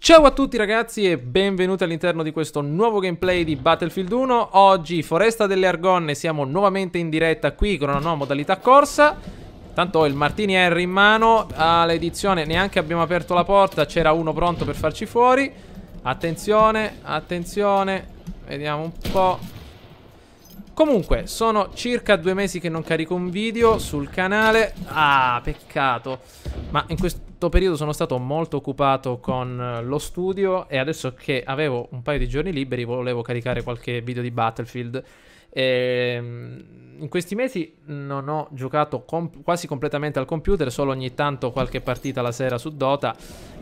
Ciao a tutti ragazzi e benvenuti all'interno di questo nuovo gameplay di Battlefield 1. Oggi Foresta delle Argonne, siamo nuovamente in diretta qui con una nuova modalità corsa. Tanto ho il Martini R in mano, all'edizione neanche abbiamo aperto la porta, c'era uno pronto per farci fuori. Attenzione, attenzione, vediamo un po'. Comunque, sono circa 2 mesi che non carico un video sul canale. Ah, peccato. Ma in questo periodo sono stato molto occupato con lo studio e adesso che avevo un paio di giorni liberi volevo caricare qualche video di Battlefield. In questi mesi non ho giocato quasi completamente al computer, solo ogni tanto qualche partita la sera su Dota.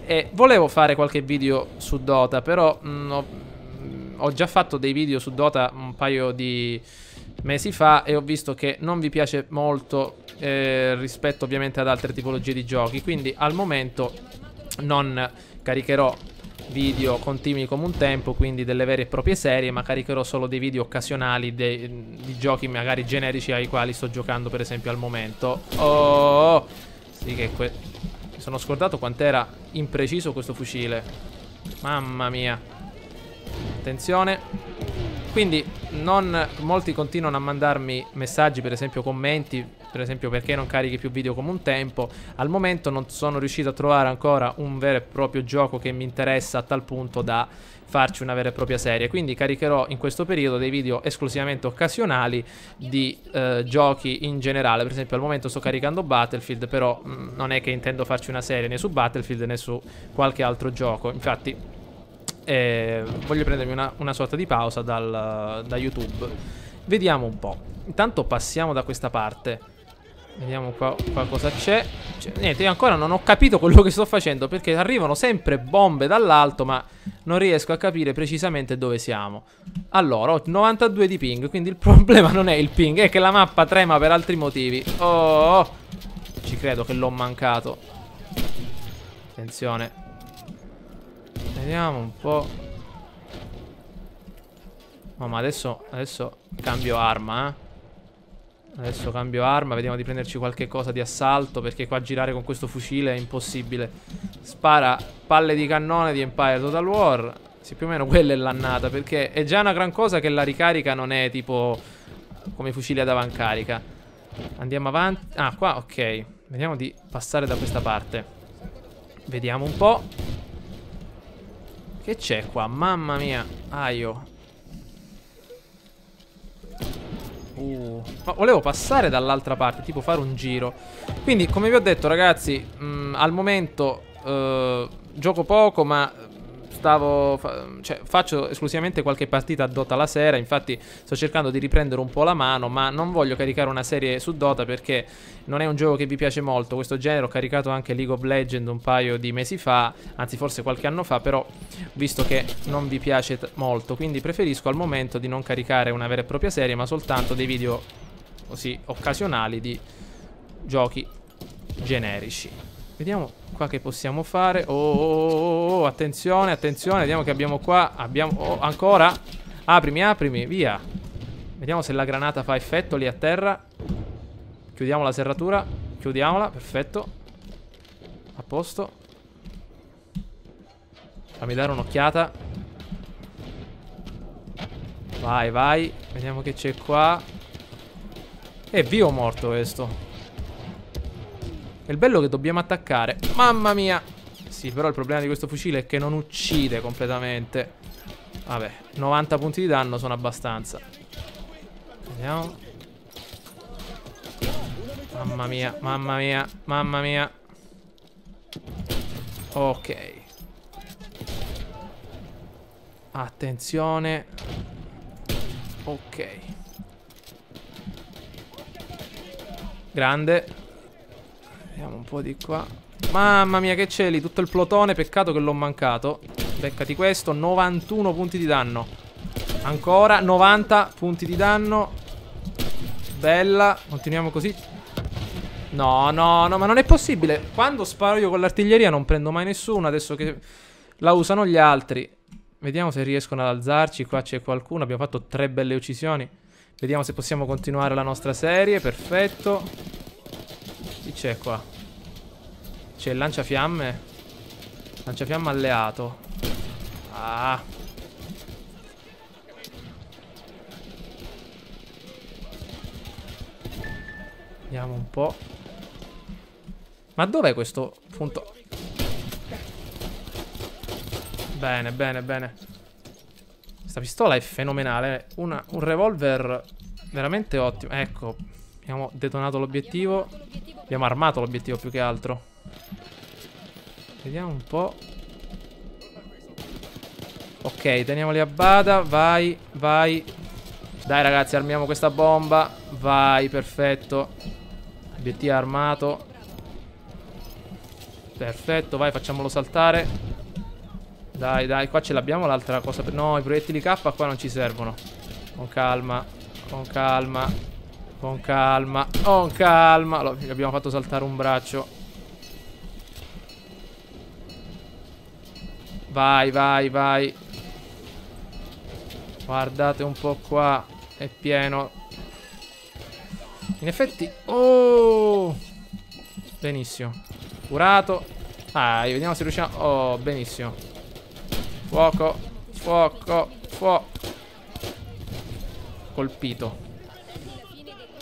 E volevo fare qualche video su Dota, però ho già fatto dei video su Dota un paio di mesi fa e ho visto che non vi piace molto rispetto ovviamente ad altre tipologie di giochi. Quindi al momento non caricherò video continui come un tempo, quindi delle vere e proprie serie, ma caricherò solo dei video occasionali di giochi magari generici ai quali sto giocando per esempio al momento. Oh, sì che mi sono scordato quant'era impreciso questo fucile. Mamma mia. Attenzione. Quindi molti continuano a mandarmi messaggi, per esempio commenti, per esempio perché non carichi più video come un tempo. Al momento non sono riuscito a trovare ancora un vero e proprio gioco che mi interessa a tal punto da farci una vera e propria serie. Quindi caricherò in questo periodo dei video esclusivamente occasionali di giochi in generale. Per esempio al momento sto caricando Battlefield, però non è che intendo farci una serie né su Battlefield né su qualche altro gioco. Infatti voglio prendermi una sorta di pausa da YouTube. Vediamo un po'. Intanto passiamo da questa parte. Vediamo qua cosa c'è. Niente, io ancora non ho capito quello che sto facendo, perché arrivano sempre bombe dall'alto, ma non riesco a capire precisamente dove siamo. Allora, ho 92 di ping, quindi il problema non è il ping, è che la mappa trema per altri motivi. Oh, ci credo che l'ho mancato. Attenzione. Vediamo un po'. Oh, ma adesso cambio arma, Adesso cambio arma, vediamo di prenderci qualche cosa di assalto, perché qua girare con questo fucile è impossibile. Spara palle di cannone di Empire Total War. Sì, più o meno quella è l'annata, perché è già una gran cosa che la ricarica non è tipo come i fucili ad avancarica. Andiamo avanti. Ah, qua, ok. Vediamo di passare da questa parte. Vediamo un po'. Che c'è qua? Mamma mia. Aio. Ma volevo passare dall'altra parte, tipo fare un giro. Quindi, come vi ho detto ragazzi, al momento gioco poco, ma faccio esclusivamente qualche partita a Dota la sera. Infatti sto cercando di riprendere un po' la mano, ma non voglio caricare una serie su Dota perché non è un gioco che vi piace molto. Questo genere ho caricato anche League of Legends un paio di mesi fa, anzi forse qualche anno fa, però visto che non vi piace molto, quindi preferisco al momento di non caricare una vera e propria serie, ma soltanto dei video così occasionali di giochi generici. Vediamo qua che possiamo fare. Oh, attenzione, attenzione. Vediamo che abbiamo qua. Abbiamo ancora. Aprimi, via. Vediamo se la granata fa effetto lì a terra. Chiudiamo la serratura. Chiudiamola, perfetto. A posto. Fammi dare un'occhiata. Vai, vai. Vediamo che c'è qua. È vivo o morto questo? È il bello che dobbiamo attaccare. Mamma mia. Sì, però il problema di questo fucile è che non uccide completamente. Vabbè, 90 punti di danno sono abbastanza. Vediamo. Mamma mia, mamma mia, mamma mia. Ok. Attenzione. Ok. Grande. Vediamo un po' di qua. Mamma mia che c'è lì, tutto il plotone, peccato che l'ho mancato. Beccati questo, 91 punti di danno. Ancora 90 punti di danno. Bella, continuiamo così. No, no, no, ma non è possibile. Quando sparo io con l'artiglieria non prendo mai nessuno, adesso che la usano gli altri. Vediamo se riescono ad alzarci. Qua c'è qualcuno, abbiamo fatto 3 belle uccisioni. Vediamo se possiamo continuare la nostra serie, perfetto. Chi c'è qua? C'è il lanciafiamme. Lanciafiamme alleato. Ah. Vediamo un po'. Ma dov'è questo punto? Bene, bene, bene. Questa pistola è fenomenale. Un revolver veramente ottimo. Ecco, abbiamo detonato l'obiettivo. Abbiamo armato l'obiettivo più che altro. Vediamo un po'. Ok, teniamoli a bada. Vai, vai. Dai ragazzi, armiamo questa bomba. Vai, perfetto. Obiettivo armato. Perfetto, vai, facciamolo saltare. Dai, dai, qua ce l'abbiamo l'altra cosa. No, i proiettili K qua non ci servono. Con calma, con calma, con calma, con calma. Allora, gli abbiamo fatto saltare un braccio. Vai, vai, vai. Guardate un po' qua. È pieno. In effetti... Oh! Benissimo. Curato. Ah, vediamo se riusciamo... Oh, benissimo. Fuoco, fuoco, fuoco. Colpito.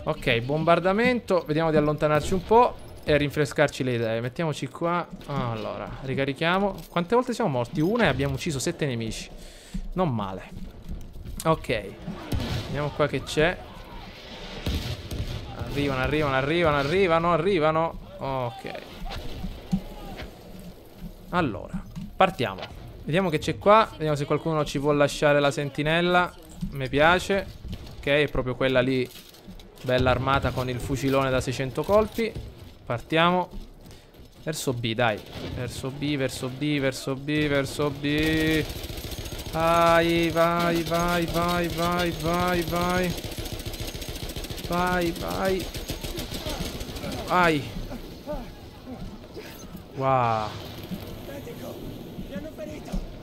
Ok, bombardamento. Vediamo di allontanarci un po' e rinfrescarci le idee. Mettiamoci qua. Allora, ricarichiamo. Quante volte siamo morti? Una e abbiamo ucciso 7 nemici. Non male. Ok. Vediamo qua che c'è. Arrivano, arrivano, arrivano, arrivano, arrivano. Ok. Allora, partiamo. Vediamo che c'è qua. Vediamo se qualcuno ci vuole lasciare la sentinella. Mi piace. Ok, è proprio quella lì. Bella armata con il fucilone da 600 colpi. Partiamo. Verso B, dai. Verso B, verso B, verso B, verso B. Vai, vai, vai, vai, vai, vai, vai. Vai, vai. Vai. Wow.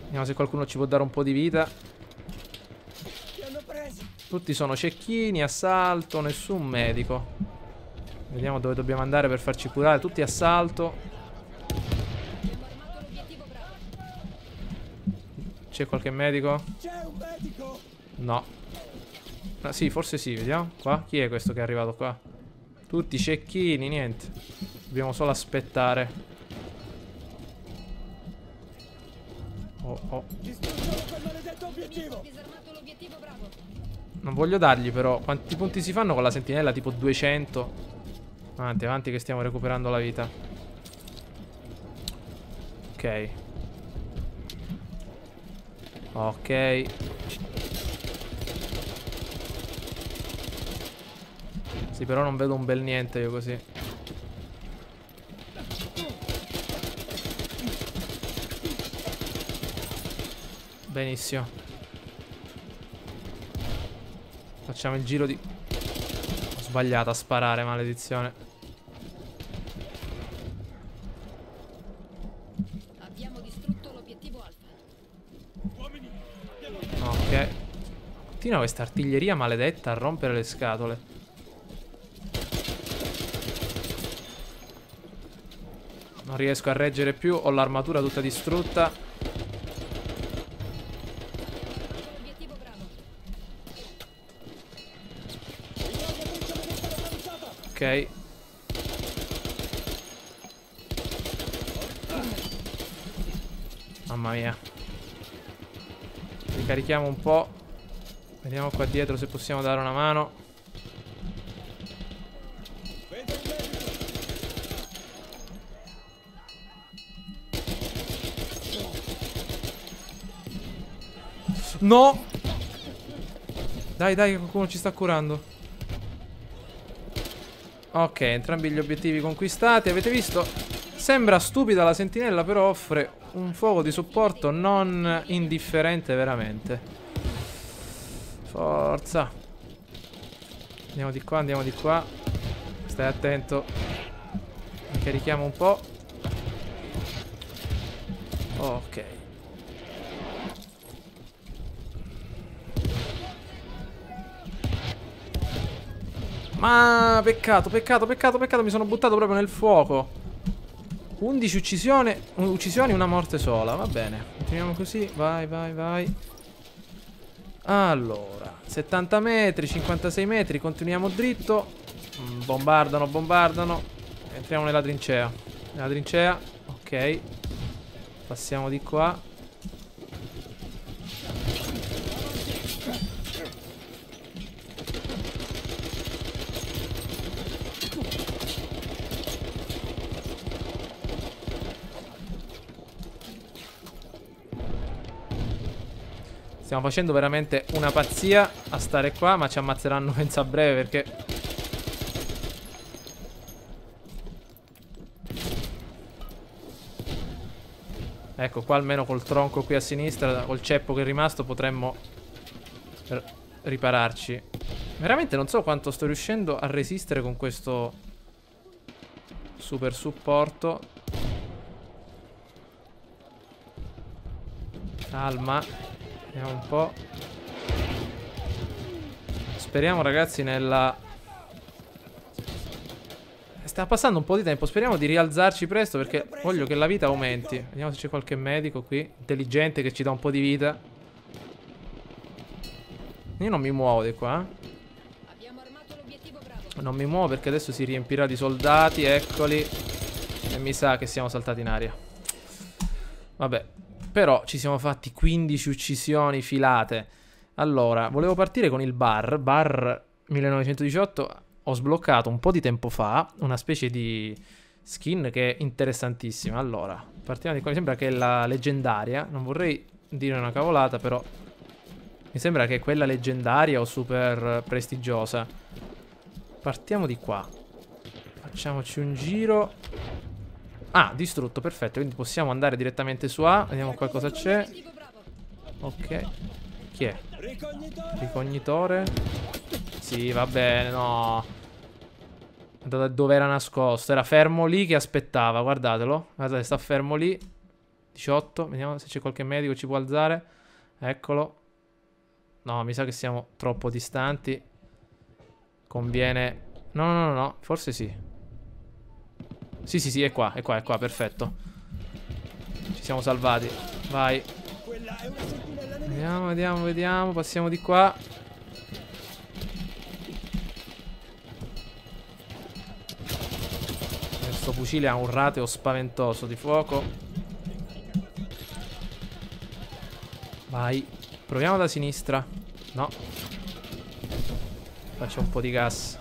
Vediamo se qualcuno ci può dare un po' di vita. Tutti sono cecchini, assalto, nessun medico. Vediamo dove dobbiamo andare per farci curare. Tutti assalto. C'è qualche medico? No. Ah, sì, forse sì, vediamo. Qua, chi è questo che è arrivato qua? Tutti cecchini, niente. Dobbiamo solo aspettare. Oh, oh. Non voglio dargli però. Quanti punti si fanno con la sentinella? Tipo 200. Avanti, avanti che stiamo recuperando la vita. Ok. Ok. Sì, però non vedo un bel niente io così. Benissimo. Facciamo il giro di... Ho sbagliato a sparare, maledizione. Abbiamo distrutto l'obiettivo Alfa. Ok. Continua questa artiglieria maledetta a rompere le scatole. Non riesco a reggere più. Ho l'armatura tutta distrutta. Ok. Mamma mia. Ricarichiamo un po'. Vediamo qua dietro se possiamo dare una mano. No! Dai, dai, che qualcuno ci sta curando. Ok, entrambi gli obiettivi conquistati. Avete visto? Sembra stupida la sentinella, però offre un fuoco di supporto non indifferente veramente. Forza. Andiamo di qua, andiamo di qua. Stai attento. Carichiamo un po'. Ok. Ma peccato, peccato, peccato, peccato. Mi sono buttato proprio nel fuoco. 11 uccisioni, una morte sola. Va bene, continuiamo così. Vai, vai, vai. Allora, 70 metri, 56 metri. Continuiamo dritto. Bombardano, bombardano. Entriamo nella trincea. Nella trincea, ok. Passiamo di qua. Stiamo facendo veramente una pazzia a stare qua, ma ci ammazzeranno penso a breve perché... Ecco, qua almeno col tronco qui a sinistra, col ceppo che è rimasto, potremmo ripararci. Veramente non so quanto sto riuscendo a resistere con questo super supporto. Calma. Vediamo un po'. Speriamo ragazzi nella... Sta passando un po' di tempo. Speriamo di rialzarci presto perché voglio che la vita aumenti. Vediamo se c'è qualche medico qui intelligente che ci dà un po' di vita. Io non mi muovo di qua. Abbiamo armato l'obiettivo Bravo. Non mi muovo perché adesso si riempirà di soldati. Eccoli. E mi sa che siamo saltati in aria. Vabbè. Però ci siamo fatti 15 uccisioni filate. Allora, volevo partire con il Bar 1918. Ho sbloccato un po' di tempo fa una specie di skin che è interessantissima. Allora, partiamo di qua. Mi sembra che è la leggendaria. Non vorrei dire una cavolata, però mi sembra che è quella leggendaria o super prestigiosa. Partiamo di qua. Facciamoci un giro. Ah, distrutto, perfetto. Quindi possiamo andare direttamente su A. Vediamo qua cosa c'è. Ok. Chi è? Ricognitore. Sì, va bene, no. Da dove era nascosto? Era fermo lì che aspettava, guardatelo. Guardate, sta fermo lì. 18, vediamo se c'è qualche medico ci può alzare. Eccolo. No, mi sa che siamo troppo distanti. Conviene... No, forse sì. Sì, è qua, perfetto. Ci siamo salvati. Vai. Vediamo. Passiamo di qua. Questo fucile ha un rateo spaventoso di fuoco. Vai. Proviamo da sinistra. No. Faccio un po' di gas.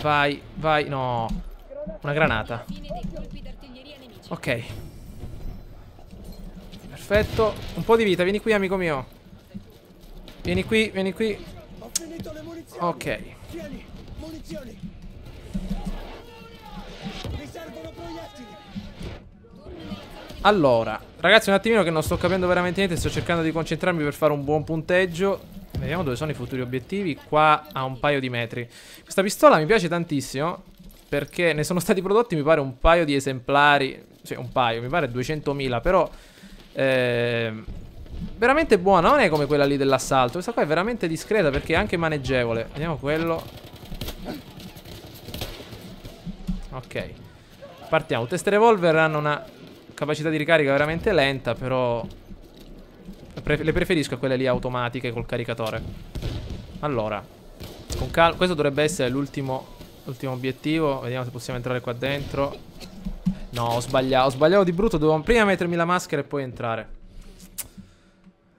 Vai, no. Una granata. Ok. Perfetto. Un po' di vita, vieni qui amico mio. Vieni qui. Ok. Allora, ragazzi, un attimino che non sto capendo veramente niente. Sto cercando di concentrarmi per fare un buon punteggio. Vediamo dove sono i futuri obiettivi. Qua a un paio di metri. Questa pistola mi piace tantissimo perché ne sono stati prodotti mi pare un paio di esemplari. Cioè un paio, mi pare 200.000. Però veramente buona. Non è come quella lì dell'assalto. Questa qua è veramente discreta perché è anche maneggevole. Vediamo quello. Ok. Partiamo. Queste revolver hanno una capacità di ricarica veramente lenta. Però le preferisco a quelle lì automatiche col caricatore. Allora, con calma. Questo dovrebbe essere l'ultimo obiettivo. Vediamo se possiamo entrare qua dentro. No, ho sbagliato di brutto. Dovevo prima mettermi la maschera e poi entrare.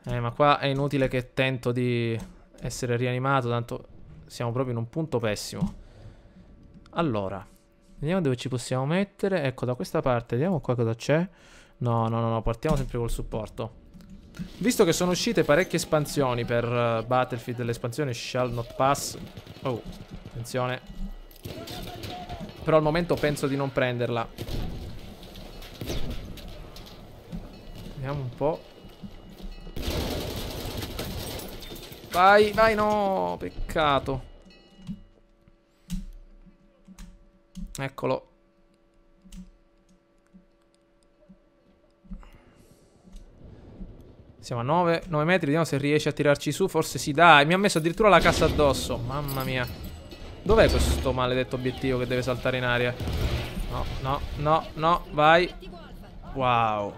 Ma qua è inutile che tento di essere rianimato. Tanto siamo proprio in un punto pessimo. Allora, vediamo dove ci possiamo mettere. Ecco, da questa parte. Vediamo qua cosa c'è. No, partiamo sempre col supporto. Visto che sono uscite parecchie espansioni per Battlefield, l'espansione Shall Not Pass. Oh, attenzione. Però al momento penso di non prenderla. Vediamo un po'. Vai, no, peccato. Eccolo. Siamo a 9 metri, vediamo se riesce a tirarci su. Forse sì, dai, mi ha messo addirittura la cassa addosso. Mamma mia. Dov'è questo maledetto obiettivo che deve saltare in aria? No, no, no, no, vai. Obiettivo Alfa. Wow.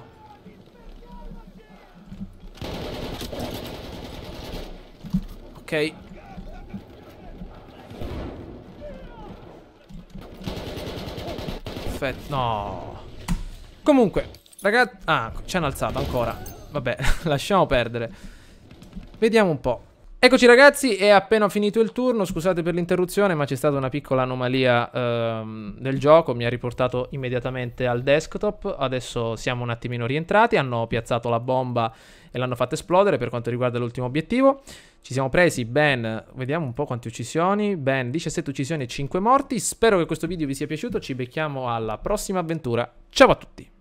Ok. Perfetto. No. Comunque, ragazzi. Ah, ci hanno alzato ancora. Vabbè, lasciamo perdere. Vediamo un po'. Eccoci ragazzi, è appena finito il turno, scusate per l'interruzione ma c'è stata una piccola anomalia del gioco, mi ha riportato immediatamente al desktop, adesso siamo un attimino rientrati, hanno piazzato la bomba e l'hanno fatta esplodere per quanto riguarda l'ultimo obiettivo, ci siamo presi ben, vediamo un po' quante uccisioni, ben 17 uccisioni e 5 morti, spero che questo video vi sia piaciuto, ci becchiamo alla prossima avventura, ciao a tutti!